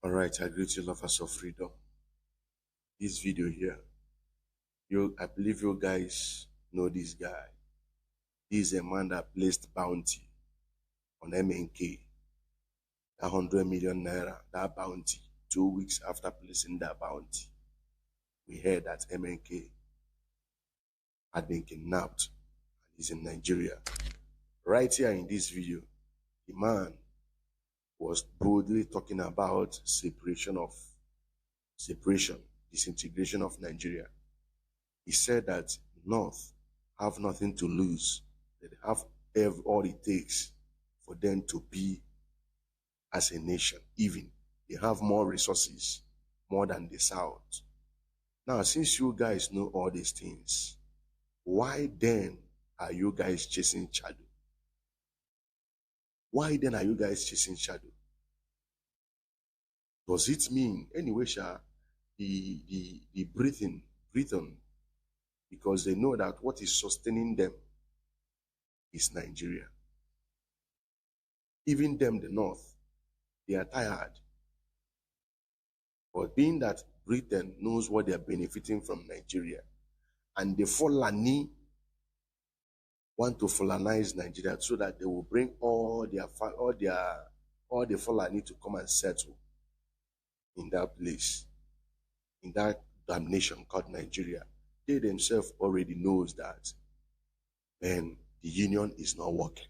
Alright, I greet you lovers of freedom. This video here, I believe you guys know this guy. This is a man that placed bounty on MNK. That 100 million naira, that bounty. 2 weeks after placing that bounty, we heard that MNK had been kidnapped and is in Nigeria. Right here in this video, the man was boldly talking about disintegration of Nigeria. He said that North have nothing to lose. They have all it takes for them to be as a nation. Even they have more resources, more than the South. Now, since you guys know all these things, why then are you guys chasing shadow? Why then are you guys chasing shadow? Does it mean anyway, the breathing, because they know that what is sustaining them is Nigeria. Even them, the North, they are tired. But being that Britain knows what they are benefiting from Nigeria, and the fulani want to fulanize Nigeria so that they will bring all the fulani to come and settle in that place, in that damnation called Nigeria. They themselves already knows that, man, the union is not working.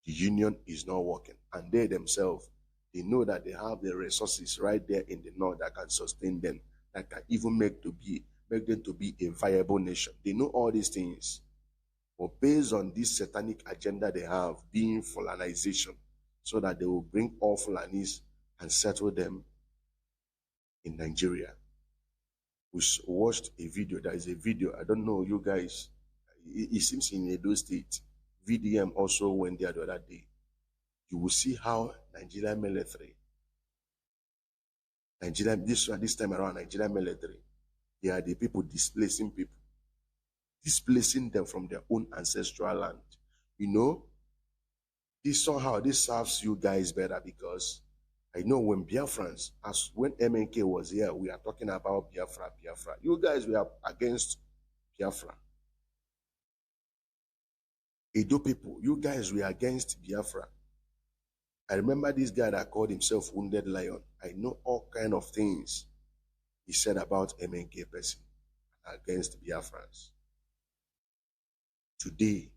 The union is not working. And they themselves, they know that they have the resources right there in the North that can sustain them, that can even make them to be a viable nation. They know all these things. But based on this satanic agenda they have, being Fulanization, so that they will bring all Fulanis and settle them in Nigeria. We watched a video. There is a video. I don't know, you guys. It seems in Edo State. VDM also went there the other day. You will see how Nigerian military, this time around, Nigerian military, they are the people, displacing them from their own ancestral land. You know, this serves you guys better, because I know when Biafrans, when MNK was here, we are talking about Biafra. You guys were against Biafra. Edo people, you guys were against Biafra. I remember this guy that called himself Wounded Lion. I know all kind of things he said about MNK person against Biafrans. Today,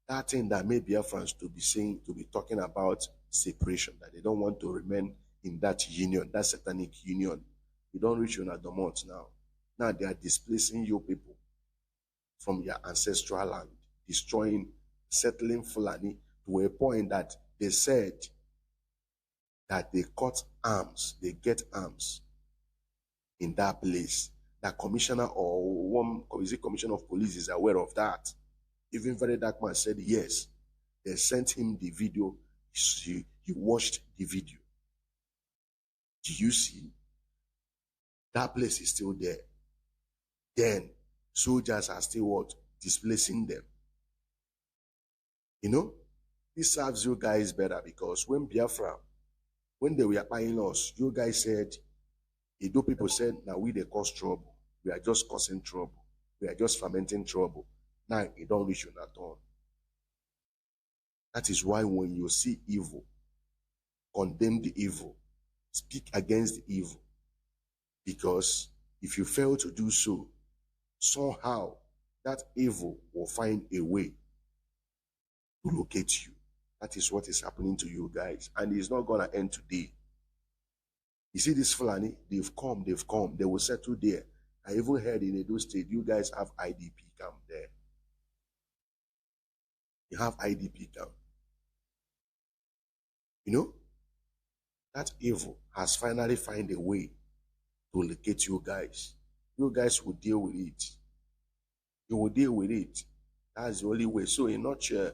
that thing that made Biafrans to be talking about separation, that they don't want to remain in that union, that satanic union. You don't reach Unadomont now. Now they are displacing your people from your ancestral land, settling Fulani to a point that they said that they get arms in that place. That commissioner commissioner of police is aware of that. Even Very Dark Man said yes. They sent him the video. He watched the video. Do you see? That place is still there. Then soldiers are still what? Displacing them. You know, this serves you guys better, because when Biafra, when they were buying us, you guys said, Edo people said, now we they cause trouble. We are just causing trouble. We are just fermenting trouble. Now it don't reach you at all. That is why when you see evil, condemn the evil, speak against the evil. Because if you fail to do so, somehow that evil will find a way to locate you. That is what is happening to you guys. And it's not going to end today. You see this Fulani, they've come. They will settle there. I even heard in Edo State, you guys have IDP camp there. You have IDP camp. You know, that evil has finally found a way to locate you guys. You guys will deal with it. You will deal with it. That's the only way. So in a nutshell,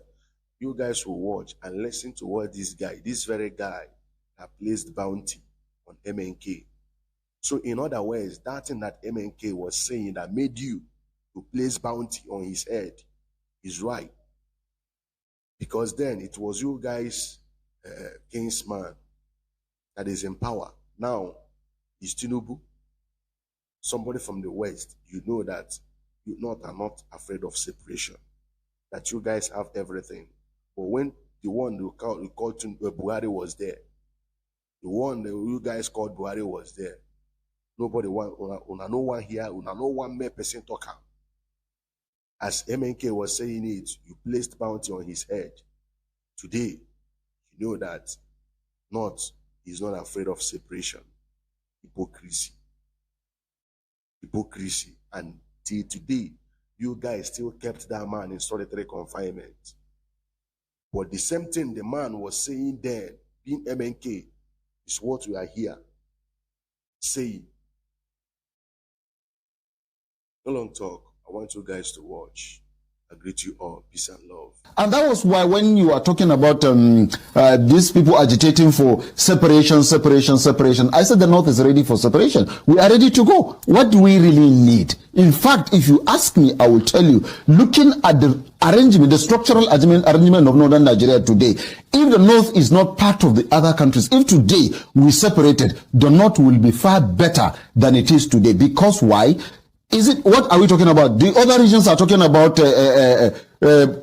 you guys will watch and listen to what this very guy that placed bounty on MNK. So in other words, that thing that MNK was saying that made you to place bounty on his head is right. Because then it was you guys, kinsman, that is in power now is Tinubu, somebody from the West, you know that you are not afraid of separation, that you guys have everything. But when the one you called Buhari was there, the one that you guys called Buhari was there, nobody want, no one here, no one mere person talker. As MNK was saying it, you placed bounty on his head. Today, you know that he's not afraid of separation. Hypocrisy. And till today, you guys still kept that man in solitary confinement. But the same thing the man was saying then, being MNK, is what we are here saying. No long talk. I want you guys to watch. I greet you all. Peace and love. And that was why when you are talking about these people agitating for separation, I said the North is ready for separation. We are ready to go. What do we really need? In fact, if you ask me, I will tell you, looking at the arrangement, the structural arrangement of Northern Nigeria today, if the North is not part of the other countries, if today we separated, the North will be far better than it is today. Because why? What are we talking about? The other regions are talking about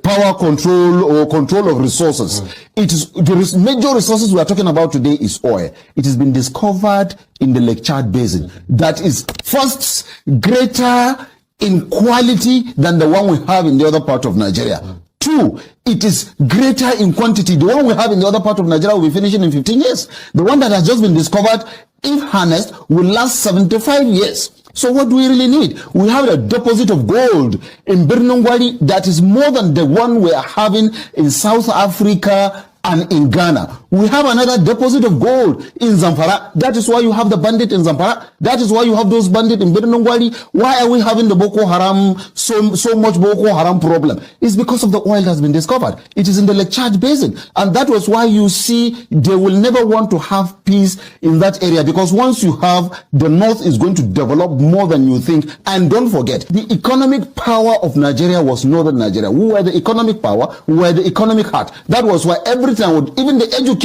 power control or control of resources. The major resources we are talking about today is oil. It has been discovered in the Lake Chad Basin. That is first greater in quality than the one we have in the other part of Nigeria. Two, it is greater in quantity. The one we have in the other part of Nigeria will be finishing in 15 years. The one that has just been discovered, if harnessed, will last 75 years. So what do we really need? We have a deposit of gold in Birnongwali that is more than the one we are having in South Africa and in Ghana. We have another deposit of gold in Zamfara. That is why you have the bandit in Zamfara. That is why you have those bandits in Birnongwali. Why are we having the Boko Haram, so much Boko Haram problem? It's because of the oil that's been discovered. It is in the Lake Chad Basin. And that was why you see they will never want to have peace in that area, because once you have, the North is going to develop more than you think. And don't forget, the economic power of Nigeria was Northern Nigeria. We were the economic power. We were the economic heart. That was why everything, even the education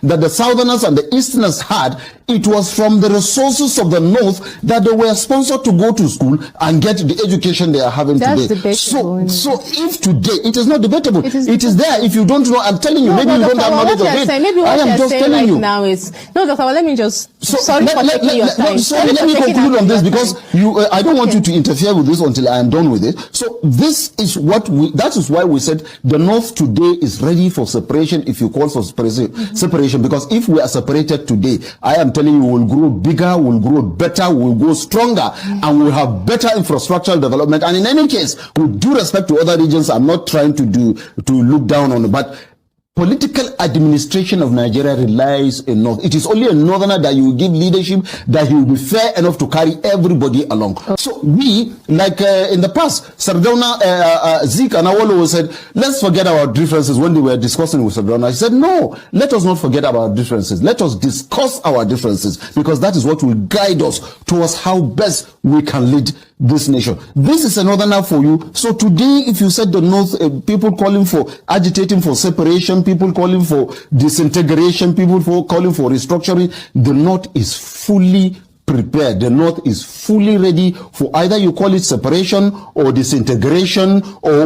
that the Southerners and the Easterners had, it was from the resources of the North that they were sponsored to go to school and get the education they are having today. So if today, it is not debatable. It is there. If you don't know, I'm telling you, maybe you don't have knowledge of it. I am just telling you. Now is, no, Dr. Let me just, let me conclude on this, because I don't want you to interfere with this until I am done with it. So this is that is why we said the North today is ready for separation, if you call for separation, because if we are separated today, I am telling you, we'll grow bigger, we'll grow better, we'll grow stronger, and we'll have better infrastructural development. And in any case, with due respect to other regions, I'm not trying to look down on it, but political administration of Nigeria relies in North. It is only a Northerner that you will give leadership, that he will be fair enough to carry everybody along. So we, like in the past, Sardauna, Zeke and Awolowo said, let's forget our differences when they were discussing with Sardauna. He said, no, let us not forget our differences. Let us discuss our differences, because that is what will guide us towards how best we can lead this nation. This is a Northerner for you. So today, if you said the North, people calling for, agitating for separation, people calling for disintegration, people calling for restructuring, the North is fully prepared. The North is fully ready for either you call it separation or disintegration or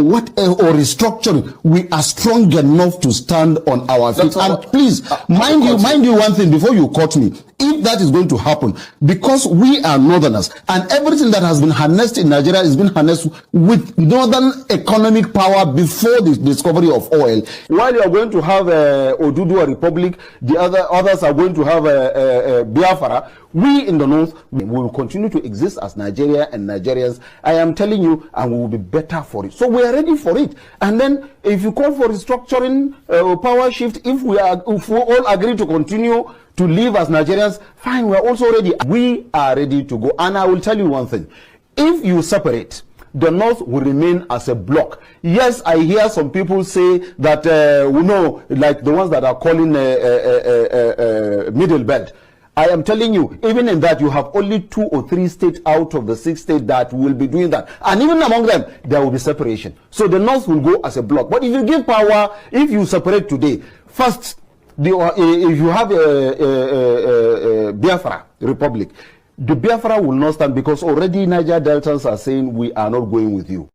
restructuring. We are strong enough to stand on our feet. And please, mind you one thing before you cut me. If that is going to happen, because we are Northerners, and everything that has been harnessed in Nigeria has been harnessed with Northern economic power before the discovery of oil. While you are going to have Oduduwa Republic, the others are going to have Biafra. We in the North, we will continue to exist as Nigeria and Nigerians. I am telling you, and we will be better for it. So we are ready for it. And then, if you call for restructuring, power shift, if we all agree to continue to live as Nigerians, fine, we are also ready. We are ready to go. And I will tell you one thing. If you separate, the North will remain as a block. Yes, I hear some people say that, like the ones that are calling Middle Belt. I am telling you, even in that, you have only 2 or 3 states out of the 6 states that will be doing that. And even among them, there will be separation. So the North will go as a block. But if you give power, if you separate today, first, if you have a Biafra Republic, the Biafra will not stand because already Niger Deltans are saying we are not going with you.